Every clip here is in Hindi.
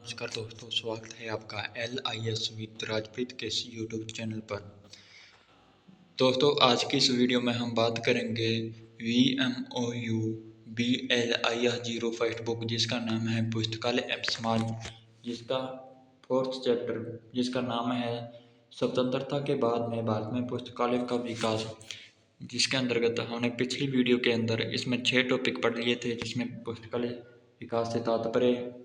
नमस्कार दोस्तों, स्वागत है आपका LIS विद राजप्रीत के इस यूट्यूब चैनल पर। दोस्तों, आज की इस वीडियो में हम बात करेंगे VMOU BLIS 0 फर्स्ट बुक, जिसका नाम है पुस्तकालय एवं समाज, जिसका 4th चैप्टर जिसका नाम है स्वतंत्रता के बाद में भारत में पुस्तकालय का विकास, जिसके अंतर्गत हमने पिछली वीडियो के अंदर इसमें 6 टॉपिक पढ़ लिए थे, जिसमें पुस्तकालय विकास से तात्पर्य,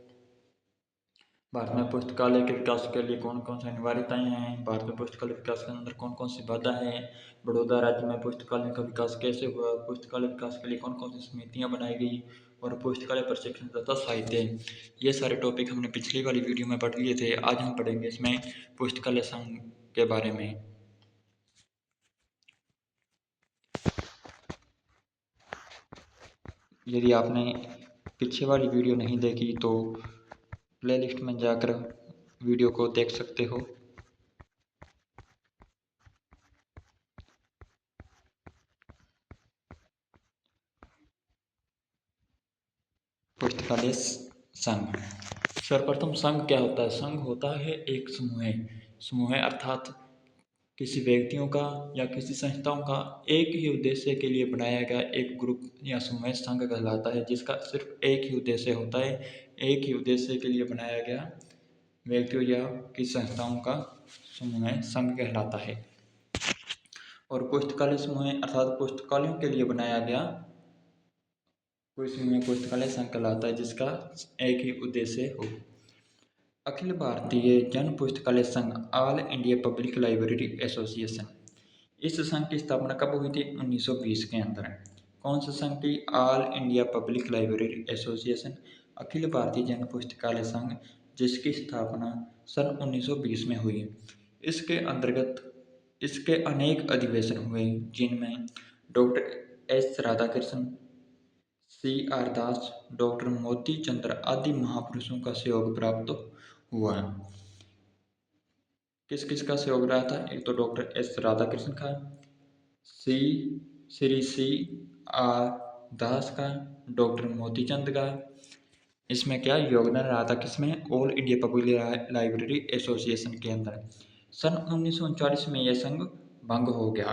भारत में पुस्तकालय के विकास के लिए कौन कौन सी अनिवार्यताएं हैं, भारत में पुस्तकालय विकास के अंदर कौन कौन सी बाधा है, बड़ौदा राज्य में पुस्तकालय का विकास कैसे हुआ, पुस्तकालय विकास के लिए कौन कौन सी समितियां बनाई गई और पुस्तकालय प्रशिक्षण तथा साहित्य, ये सारे टॉपिक हमने पिछली वाली वीडियो में पढ़ लिए थे। आज हम पढ़ेंगे इसमें पुस्तकालय संघ के बारे में। यदि आपने पीछे वाली वीडियो नहीं देखी तो प्लेलिस्ट में जाकर वीडियो को देख सकते हो। पुस्तकालय संघ। सर्वप्रथम संघ क्या होता है? संघ होता है एक समूह अर्थात किसी व्यक्तियों का या किसी संस्थाओं का एक ही उद्देश्य के लिए बनाया गया एक ग्रुप या समूह संघ कहलाता है, जिसका सिर्फ एक ही उद्देश्य होता है। एक ही उद्देश्य के लिए बनाया गया व्यक्तियों या किसी संस्थाओं का समूह संघ कहलाता है। और पुस्तकालय समूह अर्थात पुस्तकालयों के लिए बनाया गया कोई समूह पुस्तकालय संघ कहलाता है, जिसका एक ही उद्देश्य हो। अखिल भारतीय जन पुस्तकालय संघ, all India public library association, इस संघ की स्थापना कब हुई थी? 1920 के अंदर। कौन सा संघ थी? All India public library association, अखिल भारतीय जन पुस्तकालय संघ, जिसकी स्थापना सन 1920 में हुई। इसके अंतर्गत इसके अनेक अधिवेशन हुए, जिनमें डॉक्टर एस राधाकृष्णन, CR दास, डॉक्टर मोती चंद्र आदि महापुरुषों का सहयोग प्राप्त हुआ। किस किस का सहयोग रहा था? एक तो डॉक्टर एस राधाकृष्णन का, श्री CR दास का, डॉक्टर मोतीचंद का। इसमें क्या योगदान रहा था? किसमें? All India public library association के अंदर। सन 1939 में यह संघ भंग हो गया।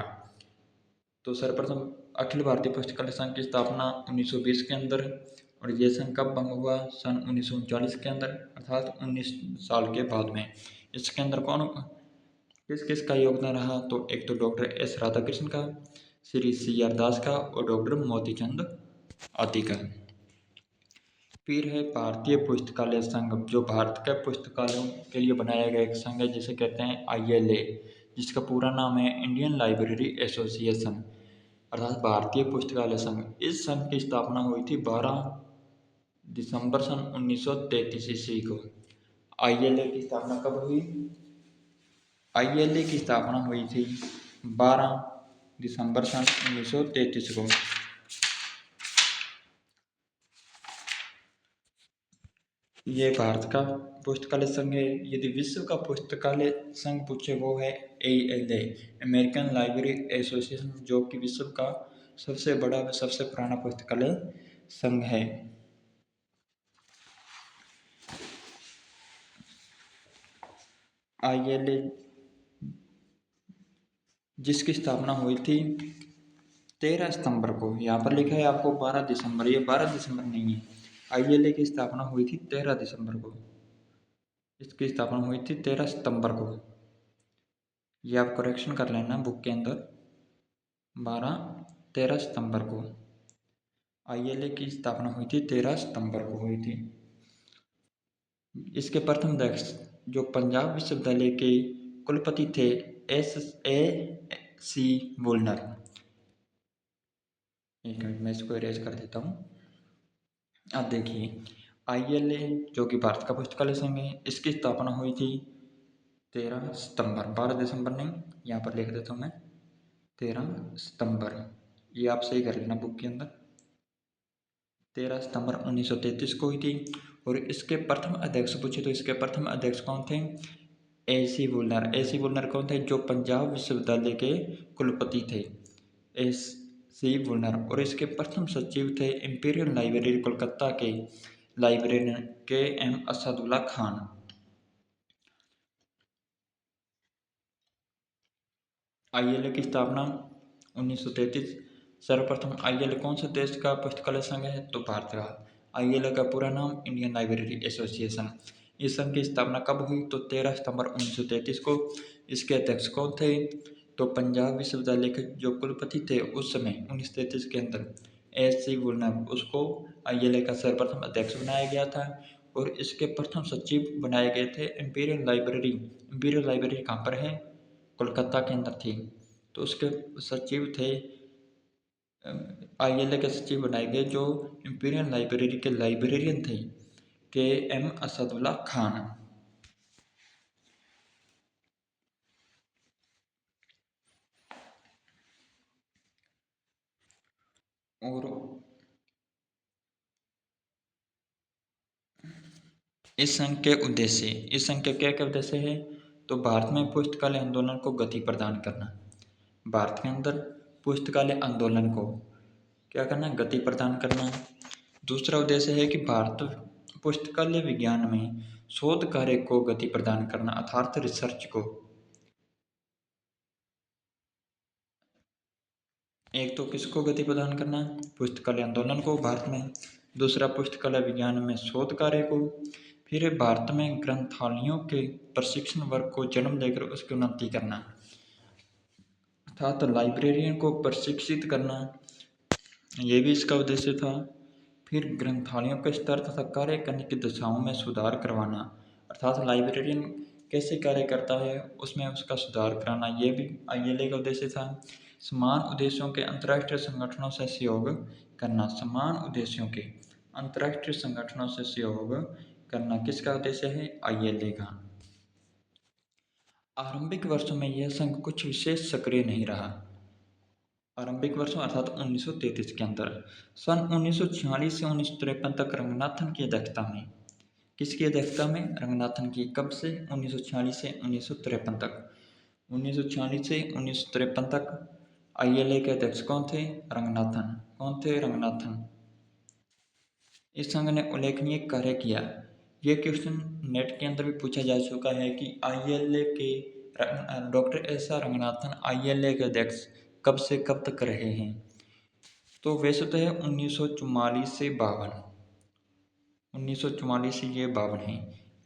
तो सर्वप्रथम अखिल भारतीय पुस्तकालय संघ की स्थापना 1920 के अंदर, और ये संघ कब भंग हुआ? सन 1939 के अंदर, अर्थात 19 साल के बाद में। इसके अंदर कौन किस किस का योगदान रहा? तो एक तो डॉक्टर एस राधाकृष्णन का, श्री CR दास का और डॉक्टर मोतीचंद आदि का। फिर है भारतीय पुस्तकालय संघ, जो भारत के पुस्तकालयों के लिए बनाया गया एक संघ है, जिसे कहते हैं ILA, जिसका पूरा नाम है इंडियन लाइब्रेरी एसोसिएशन, अर्थात भारतीय पुस्तकालय संघ। इस संघ की स्थापना हुई थी 12 दिसंबर सन 1933 ईस्वी को। ILA की स्थापना कब हुई? ILA की स्थापना हुई थी 12 दिसंबर सन 1933 को। ये भारत का पुस्तकालय संघ है। यदि विश्व का पुस्तकालय संघ पूछे, वो है ALA, अमेरिकन लाइब्रेरी एसोसिएशन, जो कि विश्व का सबसे बड़ा व सबसे पुराना पुस्तकालय संघ है। ILA जिसकी स्थापना हुई थी 13 सितंबर को, यहाँ पर लिखा है आपको 12 दिसंबर, ये 12 दिसंबर नहीं है। ILA की स्थापना हुई थी 13 दिसंबर को, इसकी स्थापना हुई थी 13 सितंबर को। ये आप करेक्शन कर लेना बुक के अंदर, 13 सितंबर को। ILA की स्थापना हुई थी 13 सितंबर को हुई थी। इसके प्रथम अध्यक्ष जो पंजाब विश्वविद्यालय के कुलपति थे, SAC वुलनर। एक मिनट में इसको इरेज कर देता हूँ। अब देखिए, ILA जो कि भारत का पुस्तकालय संघ है, इसकी स्थापना हुई थी 13 सितंबर, 12 दिसंबर नहीं, यहाँ पर लिख देता हूँ मैं 13 सितंबर। ये आप सही कर लेना बुक के अंदर। 13 सितंबर 1933 को हुई थी। और इसके प्रथम अध्यक्ष पूछे तो इसके प्रथम अध्यक्ष कौन थे? AC वुलनर कौन थे? जो पंजाब विश्वविद्यालय के कुलपति थे, SC वुलनर। और इसके प्रथम सचिव थे इंपीरियल लाइब्रेरी कोलकाता के लाइब्रेरियन के.एम. असदुल्ला खान। आईएलए की स्थापना 1933। सर्वप्रथम आईएलए कौन से देश का पुस्तकालय संघ है? तो भारत का। आईएलए का पूरा नाम इंडियन लाइब्रेरी एसोसिएशन। इस संघ की स्थापना कब हुई? तो 13 सितंबर 1933 को। इसके अध्यक्ष कौन थे? तो पंजाब विश्वविद्यालय के जो कुलपति थे उस समय 1933 के अंदर एस.सी. वुलनब, उसको आईएलए का सर्वप्रथम अध्यक्ष बनाया गया था। और इसके प्रथम सचिव बनाए गए थे इंपीरियल लाइब्रेरी। इंपीरियल लाइब्रेरी कहाँ पर है? कोलकाता के अंदर थी। तो उसके सचिव थे, आईएलए के सचिव बनाए गए जो इंपीरियल लाइब्रेरी के लाइब्रेरियन थे, के.एम. असदुल्ला खान। और इस संघ के उद्देश्य, इस संघ के क्या क्या उद्देश्य है? तो भारत में पुस्तकालय आंदोलन को गति प्रदान करना। भारत के अंदर पुस्तकालय आंदोलन को क्या करना? गति प्रदान करना। दूसरा उद्देश्य है कि भारत पुस्तकालय विज्ञान में शोध कार्य को गति प्रदान करना, अर्थात रिसर्च को। एक तो किसको गति प्रदान करना? पुस्तकालय आंदोलन को भारत में। दूसरा पुस्तकालय विज्ञान में शोध कार्य को। फिर भारत में ग्रंथालयों के प्रशिक्षण वर्ग को जन्म देकर उसकी उन्नति करना, अर्थात लाइब्रेरियन को प्रशिक्षित करना, ये भी इसका उद्देश्य था। फिर ग्रंथालयों के स्तर तथा कार्य करने की दिशाओं में सुधार करवाना, अर्थात लाइब्रेरियन कैसे कार्य करता है उसमें उसका सुधार कराना, ये भी आईएलए का उद्देश्य था। समान उद्देश्यों के अंतर्राष्ट्रीय संगठनों से सहयोग करना, समान उद्देश्यों के अंतर्राष्ट्रीय संगठनों से सहयोग करना किसका उद्देश्य है? आईएलए का। आरंभिक वर्षों में यह संघ कुछ विशेष सक्रिय नहीं रहा। आरंभिक वर्षों अर्थात 1933 के अंदर। सन 1946 से 1953 तक रंगनाथन की अध्यक्षता में, किसकी अध्यक्षता में? रंगनाथन की। कब से? 1946 से 1953 तक। 1946 से 1953 तक आईएलए के अध्यक्ष कौन थे? रंगनाथन। कौन थे? रंगनाथन। इस संघ ने उल्लेखनीय कार्य किया। ये क्वेश्चन नेट के अंदर भी पूछा जा चुका है कि आईएलए के डॉक्टर एस आर रंगनाथन आईएलए के अध्यक्ष कब से कब तक रहे हैं? तो वैसे तो है 1944 से 52, 1944 से ये 52 है,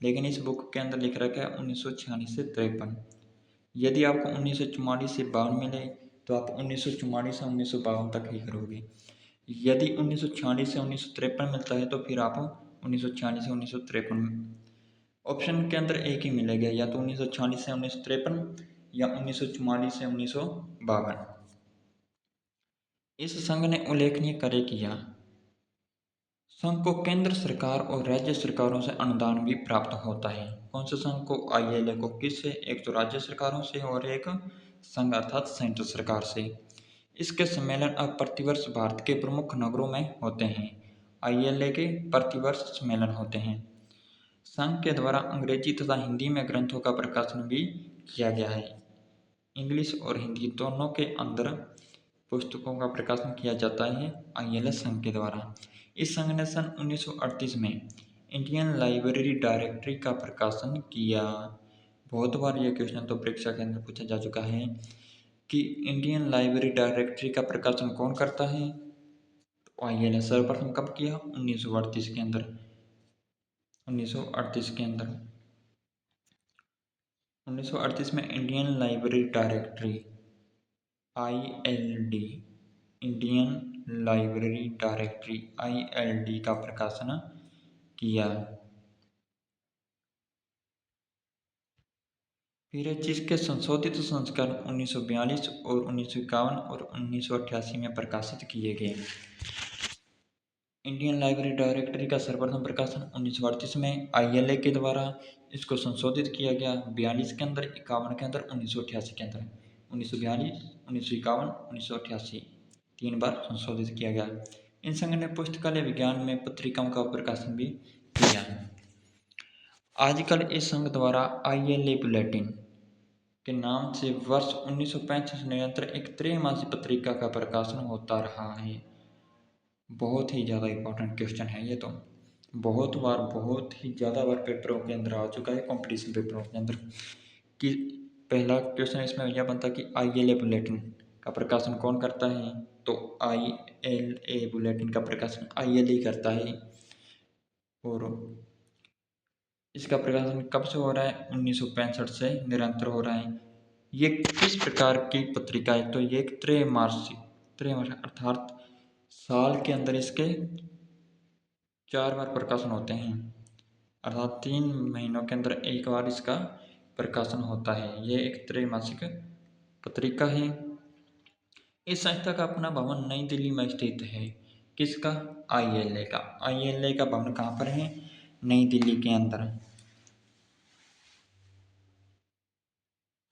लेकिन इस बुक के अंदर लिख रखा है 1946 से 53। यदि आपको 1944 से 52 मिले तो आप 1944 से 1952 तक ही करोगे। यदि 1946 से 1953 मिलता है तो फिर आप 1946 से 1953, ऑप्शन के अंदर एक ही मिलेगा, या तो 1946 से 1953 या 1944 से 1952। इस संघ ने उल्लेखनीय कार्य किया। संघ को केंद्र सरकार और राज्य सरकारों से अनुदान भी प्राप्त होता है। कौन से संघ को? आईएलए को। किससे? एक तो राज्य सरकारों से और एक संघ अर्थात सेंट्रल सरकार से। इसके सम्मेलन अब प्रतिवर्ष भारत के प्रमुख नगरों में होते हैं। आईएलए के प्रतिवर्ष सम्मेलन होते हैं। संघ के द्वारा अंग्रेजी तथा हिंदी में ग्रंथों का प्रकाशन भी किया गया है। इंग्लिश और हिंदी दोनों के अंदर पुस्तकों का प्रकाशन किया जाता है आईएलए संघ के द्वारा। इस संघ ने सन 1938 में इंडियन लाइब्रेरी डायरेक्टरी का प्रकाशन किया। बहुत बार यह क्वेश्चन तो परीक्षा के अंदर पूछा जा चुका है कि इंडियन लाइब्रेरी डायरेक्टरी का प्रकाशन कौन करता है? तो आईएलए। सर्वप्रथम कब किया? 1938 के अंदर। 1938 के अंदर 1938 में Indian library directory ILD, Indian library directory ILD का प्रकाशन किया। फिर जिसके संशोधित संस्करण 1942 और 1951 और 1988 में प्रकाशित किए गए। इंडियन लाइब्रेरी डायरेक्टरी का सर्वप्रथम प्रकाशन 1938 में आईएलए के द्वारा, इसको संशोधित किया गया 42 के अंदर, 51 के अंदर, 1988 के अंदर। 1942, 1951, 1988 3 बार संशोधित किया गया। इन संघ ने पुस्तकालय विज्ञान में पत्रिकाओं का प्रकाशन भी किया। आजकल इस संघ द्वारा आईएलए बुलेटिन के नाम से वर्ष 1965 से निरंतर एक त्रैमासिक पत्रिका का प्रकाशन होता रहा है। बहुत ही ज़्यादा इम्पोर्टेंट क्वेश्चन है ये तो। बहुत बार, बहुत ही ज़्यादा बार पेपरों के अंदर आ चुका है, कंपटीशन पेपरों के अंदर कि पहला क्वेश्चन इसमें यह बनता कि ILA बुलेटिन का प्रकाशन कौन करता है, तो ILA बुलेटिन का प्रकाशन ILA करता है। और इसका प्रकाशन कब से हो रहा है, 1965 से निरंतर हो रहा है। ये किस प्रकार की पत्रिका है, तो ये एक त्रैमासिक अर्थात साल के अंदर इसके 4 बार प्रकाशन होते हैं, अर्थात 3 महीनों के अंदर एक बार इसका प्रकाशन होता है। ये एक त्रैमासिक पत्रिका है। इस संस्था का अपना भवन नई दिल्ली में स्थित है। किसका, ILA का। ILA का भवन कहाँ पर है, नई दिल्ली के अंदर।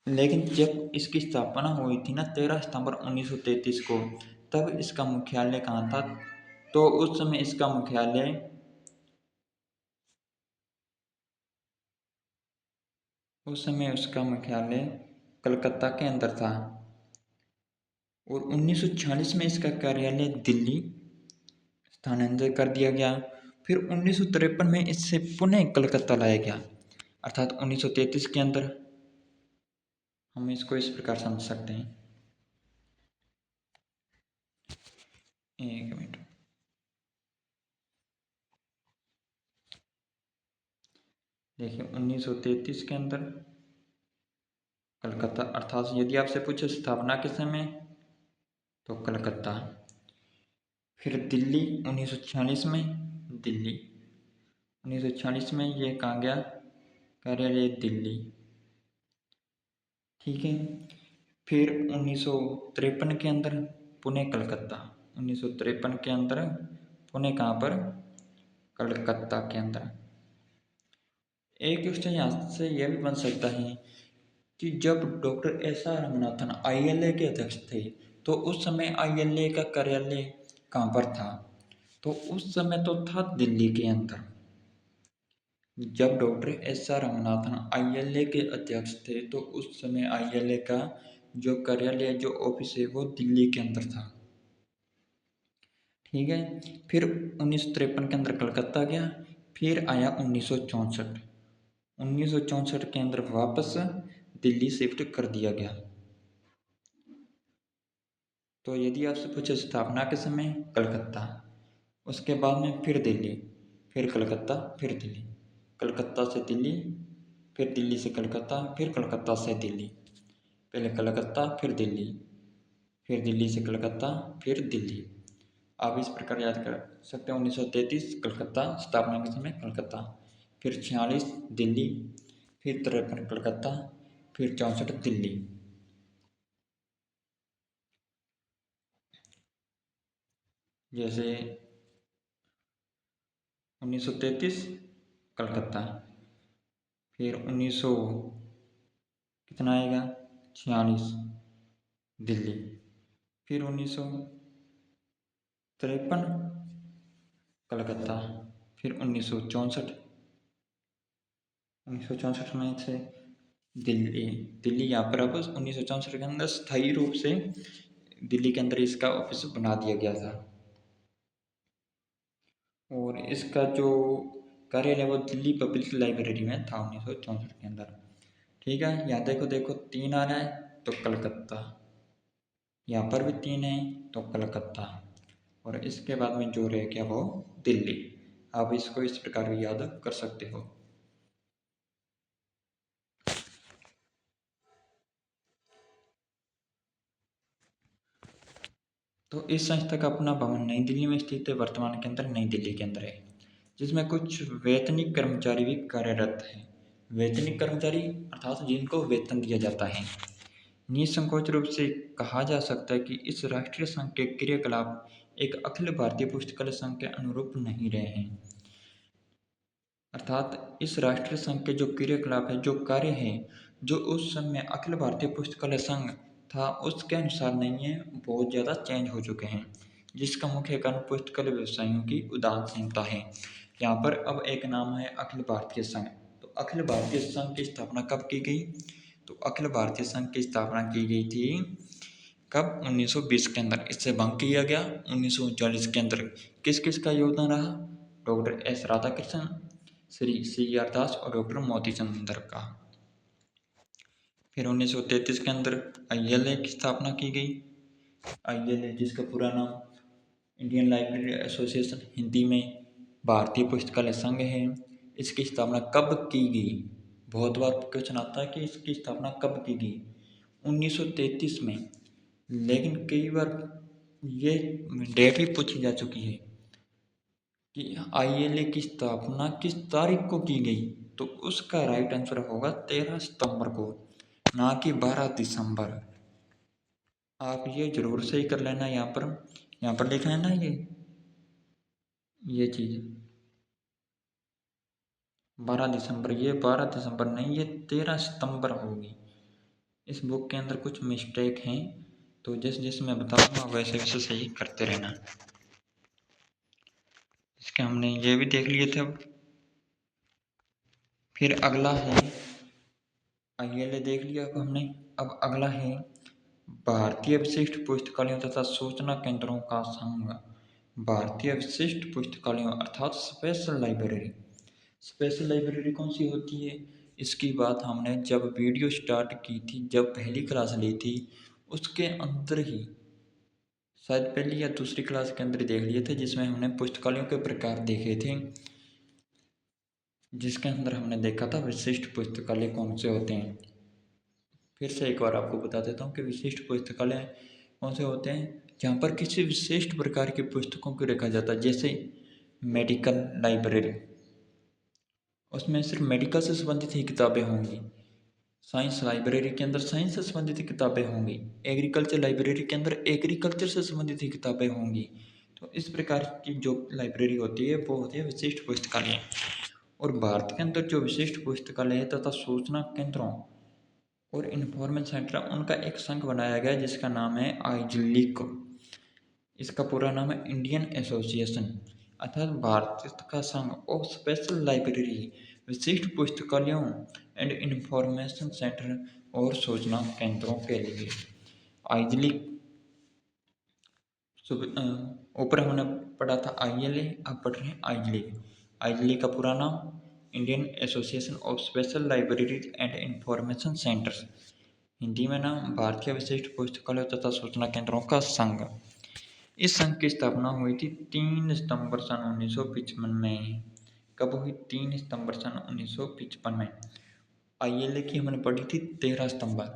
लेकिन जब इसकी स्थापना हुई थी ना 13 सितंबर 1933 को, तब इसका मुख्यालय कहाँ था, तो उस समय इसका मुख्यालय उसका मुख्यालय कलकत्ता के अंदर था। और 1946 में इसका कार्यालय दिल्ली स्थानांतरित कर दिया गया। फिर 1953 में इससे पुनः कलकत्ता लाया गया, अर्थात 1933 के अंदर। हम इसको इस प्रकार समझ सकते हैं, एक मिनट। देखिए 1933 के अंदर कलकत्ता, अर्थात यदि आपसे पूछे स्थापना के समय, तो कलकत्ता। फिर दिल्ली 1946 में, दिल्ली 1946 में ये कहाँ गया, कार्यालय दिल्ली। ठीक है। फिर 1953 के अंदर पुणे कलकत्ता, 1953 के अंदर पुणे कहाँ पर, कलकत्ता के अंदर। एक क्वेश्चन यहाँ से यह भी बन सकता है कि जब डॉक्टर SR रंगनाथन ILA के अध्यक्ष थे, तो उस समय ILA का कार्यालय कहाँ पर था, तो उस समय तो था दिल्ली के अंदर। जब डॉक्टर SR रंगनाथन ILA के अध्यक्ष थे, तो उस समय ILA का जो कार्यालय, जो ऑफिस है, वो दिल्ली के अंदर था। ठीक है। फिर 1953 के अंदर कलकत्ता गया। फिर आया 1964, 1964 के अंदर वापस दिल्ली शिफ्ट कर दिया गया। तो यदि आपसे पूछे स्थापना के समय, कलकत्ता, उसके बाद में फिर दिल्ली, फिर कलकत्ता, फिर दिल्ली, कलकत्ता से दिल्ली, फिर दिल्ली से कलकत्ता, फिर कलकत्ता से दिल्ली, पहले कलकत्ता फिर दिल्ली, फिर दिल्ली से कलकत्ता, फिर दिल्ली। आप इस प्रकार याद कर सकते हैं। 1933 कलकत्ता, स्थापना के समय कलकत्ता, फिर 46 दिल्ली, फिर 53 कलकत्ता, फिर 64 दिल्ली। जैसे 1933 कलकत्ता, फिर 1900 कितना आएगा, 46 दिल्ली, फिर 1953 कलकत्ता, फिर 1964 में से दिल्ली, दिल्ली यहाँ पर अब 1964 के अंदर स्थायी रूप से दिल्ली के अंदर इसका ऑफिस बना दिया गया था। और इसका जो कार्यालय वो दिल्ली पब्लिक लाइब्रेरी में था 1964 के अंदर। ठीक है। यहाँ देखो देखो 3 आ रहा है, तो कलकत्ता, यहाँ पर भी 3 है, तो कलकत्ता, और इसके बाद में जो रह गया वो दिल्ली। आप इसको इस प्रकार भी याद कर सकते हो। तो इस संस्था का अपना भवन नई दिल्ली में स्थित है, वर्तमान के अंदर नई दिल्ली के अंदर है, जिसमें कुछ वेतनिक कर्मचारी भी कार्यरत हैं। वेतनिक कर्मचारी अर्थात जिनको वेतन दिया जाता है। निसंकोच रूप से कहा जा सकता है कि इस राष्ट्रीय संघ के क्रियाकलाप एक अखिल भारतीय पुस्तकालय संघ के अनुरूप नहीं रहे हैं। अर्थात इस राष्ट्रीय संघ के जो क्रियाकलाप है, जो कार्य है, जो उस समय अखिल भारतीय पुस्तकालय संघ था उसके अनुसार नहीं है, बहुत ज़्यादा चेंज हो चुके हैं, जिसका मुख्य कारण पुस्तकालय व्यवसायियों की उदासीनता है। यहाँ पर अब एक नाम है अखिल भारतीय संघ। तो अखिल भारतीय संघ की स्थापना कब की गई, तो अखिल भारतीय संघ की स्थापना की गई थी कब, 1920 के अंदर। इससे भंग किया गया 1939 के अंदर। किस किस का योगदान रहा, doctor S Radhakrishnan, Shri C R Das और डॉक्टर मोती चंद्र का। फिर 1933 के अंदर ILA की स्थापना की गई। ILA जिसका पूरा नाम इंडियन लाइब्रेरी एसोसिएशन, हिंदी में भारतीय पुस्तकालय संघ है। इसकी स्थापना कब की गई? बहुत बार क्वेश्चन आता है कि इसकी स्थापना कब की गई। 1933 में। लेकिन कई बार ये डेट भी पूछी जा चुकी है कि ILA की स्थापना किस तारीख को की गई, तो उसका राइट आंसर होगा 13 सितंबर को, ना कि 12 दिसंबर। आप ये जरूर सही कर लेना। यहाँ पर लिखा है ना ये चीज़ 12 दिसंबर, ये 12 दिसंबर नहीं, ये 13 सितंबर होगी। इस बुक के अंदर कुछ मिस्टेक हैं, तो जैसे मैं बताऊंगा वैसे वैसे सही करते रहना। इसके हमने ये भी देख लिए थे। अब फिर अगला है ILA देख लिया अब हमने। अब अगला है भारतीय विशिष्ट पुस्तकालयों तथा सूचना केंद्रों का संघ। भारतीय विशिष्ट पुस्तकालयों अर्थात स्पेशल लाइब्रेरी। स्पेशल लाइब्रेरी कौन सी होती है, इसकी बात हमने जब वीडियो स्टार्ट की थी, जब पहली क्लास ली थी, उसके अंदर ही शायद पहली या दूसरी क्लास के अंदर ही देख लिए थे, जिसमें हमने पुस्तकालयों के प्रकार देखे थे, जिसके अंदर हमने देखा था विशिष्ट पुस्तकालय कौन से होते हैं। फिर से एक बार आपको बता देता हूँ कि विशिष्ट पुस्तकालय कौन से होते हैं, जहाँ पर किसी विशिष्ट प्रकार की पुस्तकों को रखा जाता है। जैसे मेडिकल लाइब्रेरी, उसमें सिर्फ मेडिकल से संबंधित ही किताबें होंगी। साइंस लाइब्रेरी के अंदर साइंस से संबंधित किताबें होंगी। एग्रीकल्चर लाइब्रेरी के अंदर एग्रीकल्चर से संबंधित ही किताबें होंगी। तो इस प्रकार की जो लाइब्रेरी होती है वो होती है विशिष्ट पुस्तकालय। और भारत के अंदर जो विशिष्ट पुस्तकालय है तथा सूचना केंद्रों और इन्फॉर्मेशन सेंटर, उनका एक संघ बनाया गया जिसका नाम है आइजलिक। इसका पूरा नाम है इंडियन एसोसिएशन, अर्थात भारत का संघ ऑफ स्पेशल लाइब्रेरी, विशिष्ट पुस्तकालयों एंड इंफॉर्मेशन सेंटर और सूचना केंद्रों के लिए। आइजलिक ऊपर हमने पढ़ा था ILA, अब पढ़ रहे हैं आइजलिक। आइजलिक का पूरा नाम Indian association of special libraries and information centres, Hindi में नाम भारतीय विशिष्ट पुस्तकालय तथा सूचना केंद्रों का संघ। इस संघ की स्थापना हुई थी 3 सितंबर सन 1955 में। कब हुई? 3 सितंबर सन 1955 में। ILA की हमने पढ़ी थी 13 सितंबर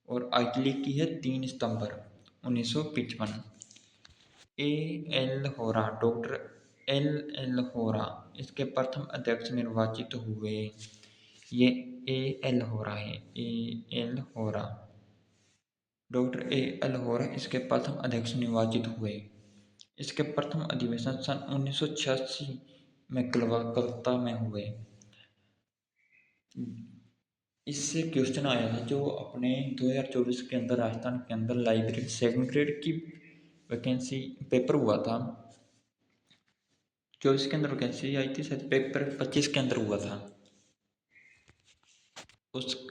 और आइजलिक की है 3 सितंबर 1955। AL होरा, डॉक्टर LL होरा इसके प्रथम अध्यक्ष निर्वाचित हुए। ये AL होरा है, AL होरा, डॉक्टर AL होरा इसके प्रथम अध्यक्ष निर्वाचित हुए। इसके प्रथम अधिवेशन सन 1986 में कलकत्ता में हुए। इससे क्वेश्चन आया था जो अपने 2024 के अंदर राजस्थान के अंदर लाइब्रेरी सेकंड ग्रेड की वैकेंसी पेपर हुआ था। 24 के अंदर वैकेंसी आई थी, शायद पेपर 25 के अंदर हुआ था।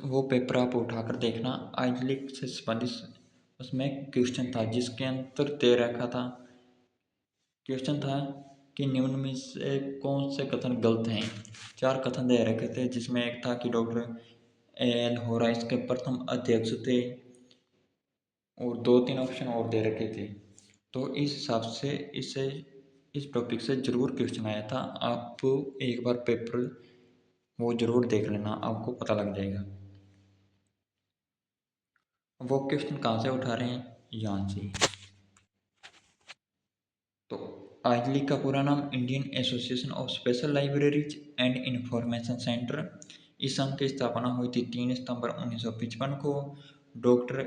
वो पेपर आप उठाकर देखना, आइजलिक से संबंधित उसमें क्वेश्चन था, जिसके अंदर दे रखा था, क्वेश्चन था कि निम्न में से कौन से कथन गलत हैं। 4 कथन दे रखे थे, जिसमें एक था कि डॉक्टर AL होरा इसके प्रथम अध्यक्ष थे, और 2-3 ऑप्शन और दे रखे थे। तो इस हिसाब से इस टॉपिक से जरूर क्वेश्चन आया था। आप एक बार पेपर वो जरूर देख लेना, आपको पता लग जाएगा। वो क्वेश्चन कहाँ से उठा रहे हैं, यहाँ से। तो आइजलिक का पूरा नाम Indian association of special libraries and information centre. इस संघ की स्थापना हुई थी 3 सितंबर 1955 को। डॉक्टर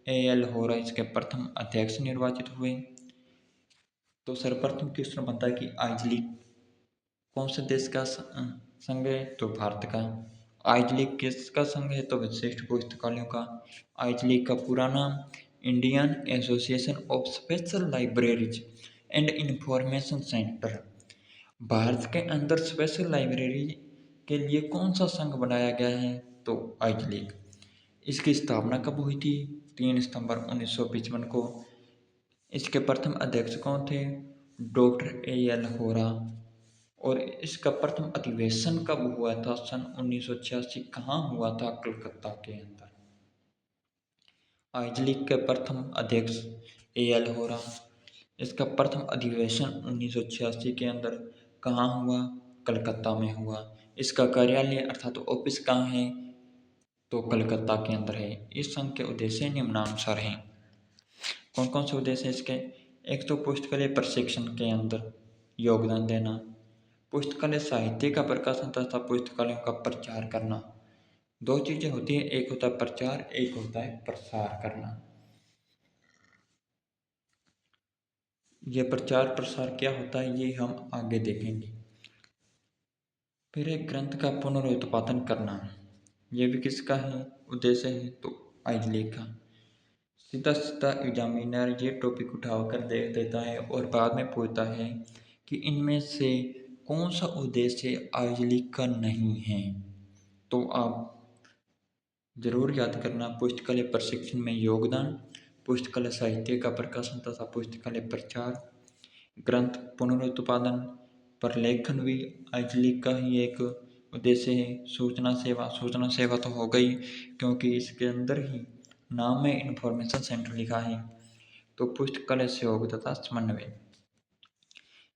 AL होरा इसके प्रथम अध्यक्ष निर्वाचित हुए। तो सर्वप्रथम क्वेश्चन बनता है कि आइजलिक कौन से देश का संघ है, तो भारत का। आइजलिक किसका संघ है, तो विशिष्ट पुस्तकालयों का। आइजलिक का पूरा नाम Indian association of special libraries and information centre. Bharat के अंदर स्पेशल लाइब्रेरी के लिए कौन सा संघ बनाया गया है, तो आइजलिक। इसकी स्थापना कब हुई थी, 3 सितंबर 1955 को। इसके प्रथम अध्यक्ष कौन थे, डॉक्टर AL होरा। और इसका प्रथम अधिवेशन कब हुआ था? सन 1986। कहाँ हुआ था? कलकत्ता के अंदर। आइज लीग के प्रथम अध्यक्ष A.L. होरा। इसका प्रथम अधिवेशन 1986 के अंदर कहाँ हुआ? कलकत्ता में हुआ। इसका कार्यालय अर्थात ऑफिस कहाँ है? तो कलकत्ता के अंदर है। इस संघ के उद्देश्य निम्नानुसार हैं। कौन कौन से उद्देश्य हैं इसके? एक तो पुस्तकालय प्रशिक्षण के अंदर योगदान देना, पुस्तकालय साहित्य का प्रकाशन तथा पुस्तकालयों का प्रचार करना। दो चीजें होती हैं, एक होता है प्रचार, एक होता है प्रसार करना। ये प्रचार प्रसार क्या होता है ये हम आगे देखेंगे। फिर एक ग्रंथ का पुनरुत्पादन करना, ये भी किसका है उद्देश्य है? तो आइज लीग का। सीधा सीधा एग्जामिनर ये टॉपिक उठाकर देख देता है और बाद में पूछता है कि इनमें से कौन सा उद्देश्य आइज लीग का नहीं है। तो आप जरूर याद करना, पुस्तकालय प्रशिक्षण में योगदान, पुस्तकालय साहित्य का प्रकाशन तथा पुस्तकालय प्रचार, ग्रंथ पुनरुत्पादन, प्रलेखन भी आइज लीग का ही एक उद्देश्य है। सूचना सेवा, सूचना सेवा तो हो गई क्योंकि इसके अंदर ही नाम में इंफॉर्मेशन सेंटर लिखा है। तो पुस्तकालय सहयोग तथा समन्वय।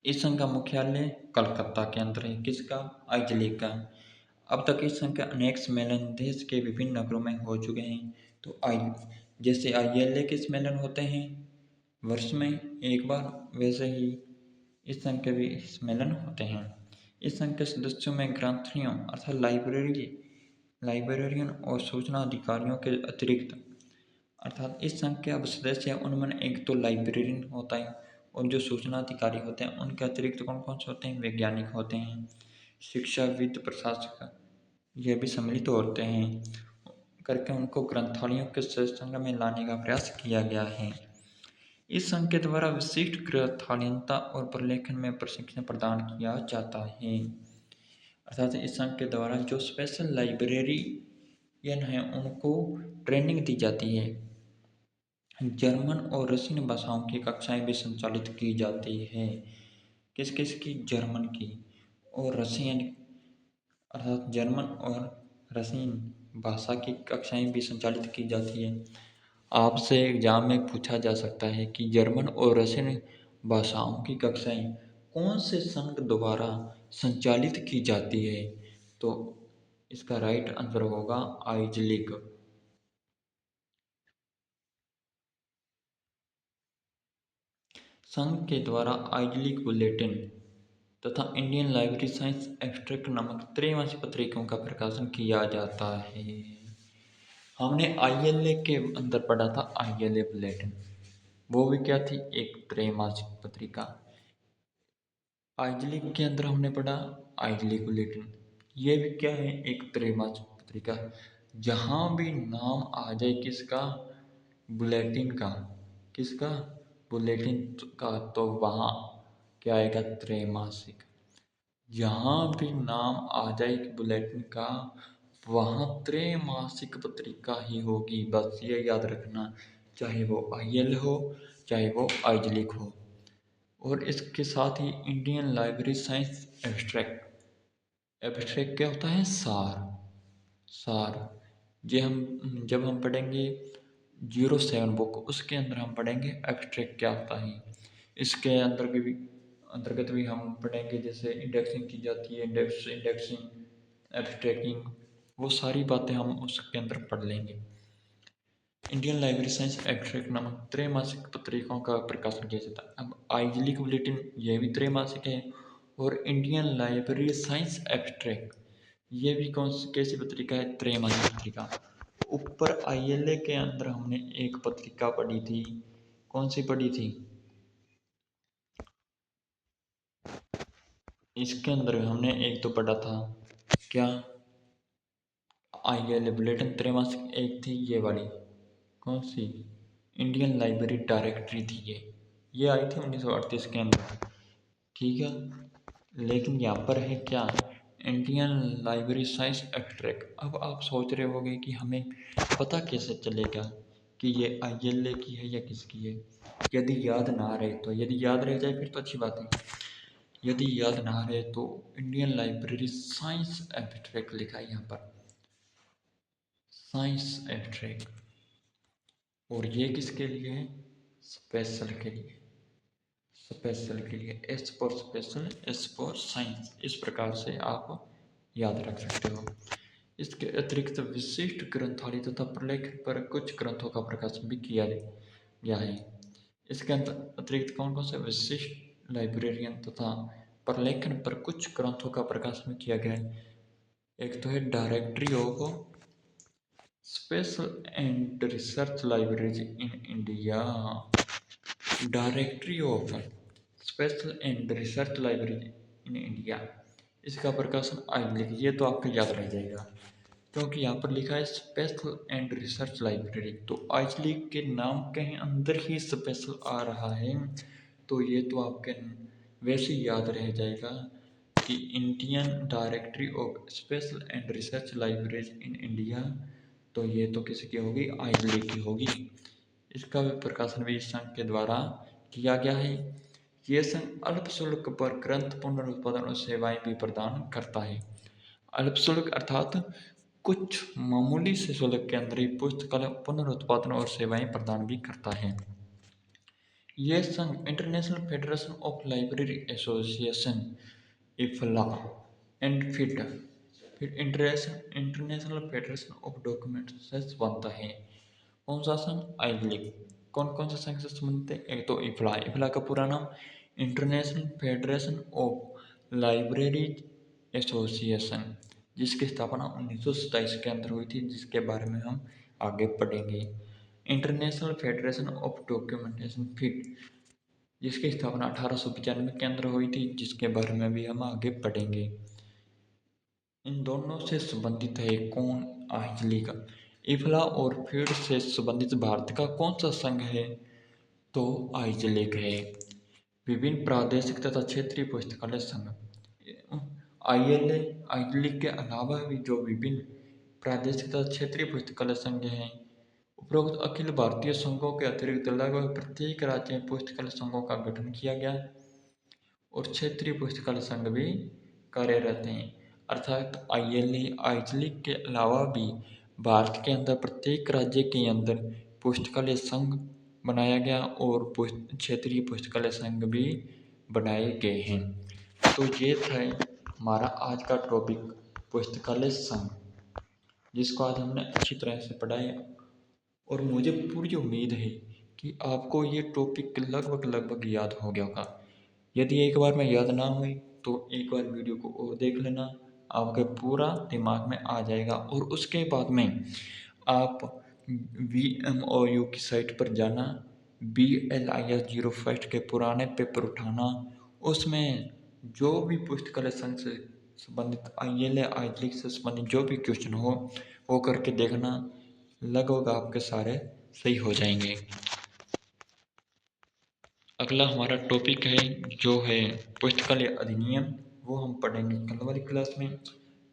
इस संघ का मुख्यालय कलकत्ता के अंदर है। किसका? आइज लीग का। अब तक इस संघ के अनेक सम्मेलन देश के विभिन्न नगरों में हो चुके हैं। तो जैसे ILA के सम्मेलन होते हैं वर्ष में एक बार, वैसे ही इस संघ के भी सम्मेलन होते हैं। इस संघ के सदस्यों में ग्रंथियों अर्थात लाइब्रेरियन और सूचना अधिकारियों के अतिरिक्त, अर्थात इस संघ के अब सदस्य हैं उनमें एक तो लाइब्रेरियन होता है और जो सूचना अधिकारी होते हैं उनके अतिरिक्त कौन कौन से होते हैं? वैज्ञानिक होते हैं, शिक्षाविद, प्रशासक, ये भी सम्मिलित होते हैं करके उनको ग्रंथालयों के संघ में लाने का प्रयास किया गया है। इस संघ के द्वारा विशिष्ट ग्रंथालयता और प्रलेखन में प्रशिक्षण प्रदान किया जाता है। अर्थात इस संघ के द्वारा जो स्पेशल लाइब्रेरियन हैं उनको ट्रेनिंग दी जाती है। जर्मन और रशियन भाषाओं की कक्षाएं भी संचालित की जाती है। किस किस की? जर्मन की और रशियन, अर्थात जर्मन और रशियन भाषा की कक्षाएं भी संचालित की जाती है। आपसे एग्जाम में पूछा जा सकता है कि जर्मन और रशियन भाषाओं की कक्षाएं कौन से संघ द्वारा संचालित की जाती है? तो इसका राइट आंसर होगा आइज लीग। संघ के द्वारा आइज लीग बुलेटिन तथा इंडियन लाइब्रेरी साइंस एब्स्ट्रैक्ट नामक त्रैमासिक पत्रिकाओं का प्रकाशन किया जाता है। हमने ILA के अंदर पढ़ा था ILA बुलेटिन, वो भी क्या थी? एक त्रैमासिक पत्रिका। आइज लीग के अंदर हमने पढ़ा आइज लीग बुलेटिन, ये भी क्या है? एक त्रैमासिक पत्रिका। जहाँ भी नाम आ जाए किसका? बुलेटिन का। किसका? बुलेटिन का, तो वहाँ क्या आएगा? त्रैमासिक। जहाँ भी नाम आ जाए बुलेटिन का वहाँ त्रैमासिक पत्रिका ही होगी, बस ये याद रखना, चाहे वो IL हो चाहे वो आइज लीग हो। और इसके साथ ही Indian library science abstract. Abstract क्या होता है? सार। सार ये हम जब हम पढ़ेंगे 07 बुक, उसके अंदर हम पढ़ेंगे एब्स्ट्रैक्ट क्या होता है। इसके अंतर्गत भी हम पढ़ेंगे जैसे इंडेक्सिंग की जाती है, इंडेक्सिंग, एब्स्ट्रैक्टिंग, वो सारी बातें हम उसके अंदर पढ़ लेंगे। इंडियन लाइब्रेरी साइंस एब्स्ट्रैक्ट नामक त्रैमासिक पत्रिकाओं का प्रकाशन किया जाता है। अब आइज लीग बुलेटिन ये भी त्रैमासिक है और इंडियन लाइब्रेरी साइंस एब्स्ट्रैक्ट ये भी कैसी पत्रिका है? त्रैमासिक पत्रिका। ऊपर ILA के अंदर हमने एक पत्रिका पढ़ी थी, कौन सी पढ़ी थी? इसके अंदर हमने एक तो पढ़ा था क्या? ILA बुलेटिन त्रैमासिक। एक थी ये वाली, कौन सी? इंडियन लाइब्रेरी डायरेक्टरी थी ये आई थी 1938 के अंदर, ठीक है। लेकिन यहाँ पर है क्या? Indian library science abstract. अब आप सोच रहे होंगे कि हमें पता कैसे चलेगा कि ये ILA की है या किसकी है? यदि याद ना रहे तो, यदि याद रह जाए फिर तो अच्छी बात है। यदि याद ना रहे तो इंडियन लाइब्रेरी साइंस एब्स्ट्रैक्ट लिखा है यहाँ पर, साइंस एब्स्ट्रैक्ट। और ये किसके लिए है? स्पेशल के लिए, स्पेशल के लिए, S for special, S for science. इस प्रकार से आप याद रख सकते हो। इसके अतिरिक्त विशिष्ट ग्रंथावली तथा प्रलेखन पर कुछ ग्रंथों का प्रकाशन भी किया गया है। इसके अतिरिक्त कौन कौन से विशिष्ट लाइब्रेरियन तथा प्रलेखन पर कुछ ग्रंथों का प्रकाशन किया गया है? एक तो है directory of special and research libraries in India, directory of special and research library in India, इसका प्रकाशन आज लिखिए तो आपको याद रह जाएगा, क्योंकि यहाँ पर लिखा है स्पेशल एंड रिसर्च लाइब्रेरी, तो आज लीग के नाम के अंदर ही स्पेशल आ रहा है, तो ये तो आपके वैसे ही याद रह जाएगा कि Indian directory of special and research libraries in India, तो ये तो किसी की होगी? आज लीग की होगी। इसका भी प्रकाशन भी इस संघ के द्वारा किया गया है। ये संघ अल्प शुल्क पर ग्रंथ पुनरुत्पादन और सेवाएं भी प्रदान करता है। अल्प शुल्क अर्थात कुछ मामूली से शुल्क के अंदर ही पुस्तकालय पुनरुत्पादन और सेवाएं प्रदान भी करता है। यह संघ international federation of library association IFLA and फिर इंटरनेशनल फेडरेशन ऑफ डॉक्यूमेंट से बनता है। कौन सा संघ? I league. कौन कौन से संघ से संबंधित है? एक तो इफला, इफला का पूरा नाम international federation of library association, जिसकी स्थापना 1927 के अंदर हुई थी, जिसके बारे में हम आगे पढ़ेंगे। International federation of documentation fit, जिसकी स्थापना 1895 के अंदर हुई थी, जिसके बारे में भी हम आगे पढ़ेंगे। इन दोनों से संबंधित है कौन? आइजली का। इफला और फीड से संबंधित भारत का कौन सा संघ है? तो आइजलिक है। विभिन्न प्रादेशिक तथा क्षेत्रीय पुस्तकालय संघ, आईएलए आइजलिक के अलावा भी जो विभिन्न प्रादेशिक तथा क्षेत्रीय पुस्तकालय संघ हैं, उपरोक्त अखिल भारतीय संघों के अतिरिक्त लगभग प्रत्येक राज्य में पुस्तकालय संघों का गठन किया गया और क्षेत्रीय पुस्तकालय संघ भी कार्यरत हैं। अर्थात आईएलए आइजलिक के अलावा भी भारत के अंदर प्रत्येक राज्य के अंदर पुस्तकालय संघ बनाया गया और क्षेत्रीय पुस्तकालय संघ भी बनाए गए हैं। तो ये था हमारा आज का टॉपिक, पुस्तकालय संघ, जिसको आज हमने अच्छी तरह से पढ़ाया और मुझे पूरी उम्मीद है कि आपको ये टॉपिक लगभग याद हो गया होगा। यदि एक बार में याद ना हुई तो एक बार वीडियो को और देख लेना, आपके पूरा दिमाग में आ जाएगा। और उसके बाद में आप VMOU की साइट पर जाना, BLIS 01 के पुराने पेपर उठाना, उसमें जो भी पुस्तकालय संघ से संबंधित ILA आइजलिक से संबंधित जो भी क्वेश्चन हो वो करके देखना, लगभग आपके सारे सही हो जाएंगे। अगला हमारा टॉपिक है जो है पुस्तकालय अधिनियम, वो हम पढ़ेंगे कल वाली क्लास में।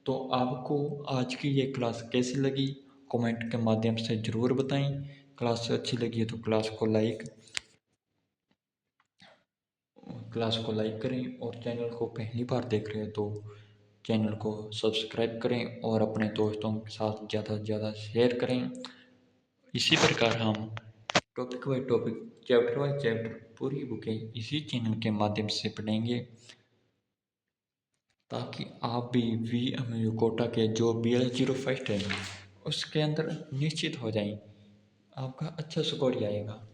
तो आपको आज की ये क्लास कैसी लगी कमेंट के माध्यम से ज़रूर बताएं। क्लास अच्छी लगी है तो क्लास को लाइक करें और चैनल को पहली बार देख रहे हैं तो चैनल को सब्सक्राइब करें और अपने दोस्तों के साथ ज़्यादा से ज़्यादा शेयर करें। इसी प्रकार हम topic by topic, chapter by chapter पूरी बुकें इसी चैनल के माध्यम से पढ़ेंगे, ताकि आप भी VMU कोटा के जो BL 01 है उसके अंदर निश्चित हो जाएं, आपका अच्छा स्कोर आएगा।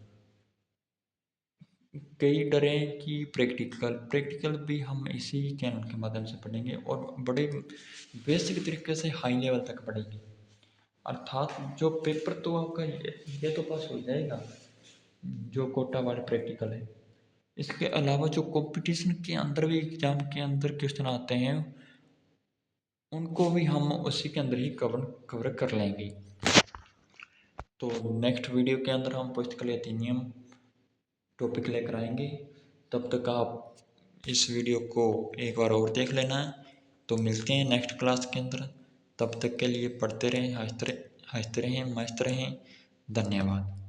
कई डरें कि प्रैक्टिकल भी हम इसी चैनल के माध्यम से पढ़ेंगे और बड़े बेसिक तरीके से हाई लेवल तक पढ़ेंगे। अर्थात जो पेपर तो आपका ये तो पास हो जाएगा, जो कोटा वाले प्रैक्टिकल है, इसके अलावा जो कंपटीशन के अंदर भी एग्जाम के अंदर क्वेश्चन आते हैं उनको भी हम उसी के अंदर ही कवर कर लेंगे। तो नेक्स्ट वीडियो के अंदर हम पुस्तकालय अधिनियम टॉपिक लेकर आएंगे। तब तक आप इस वीडियो को एक बार और देख लेना। तो मिलते हैं नेक्स्ट क्लास के अंदर, तब तक के लिए पढ़ते रहें, हंसते रहें, मस्त रहें। धन्यवाद।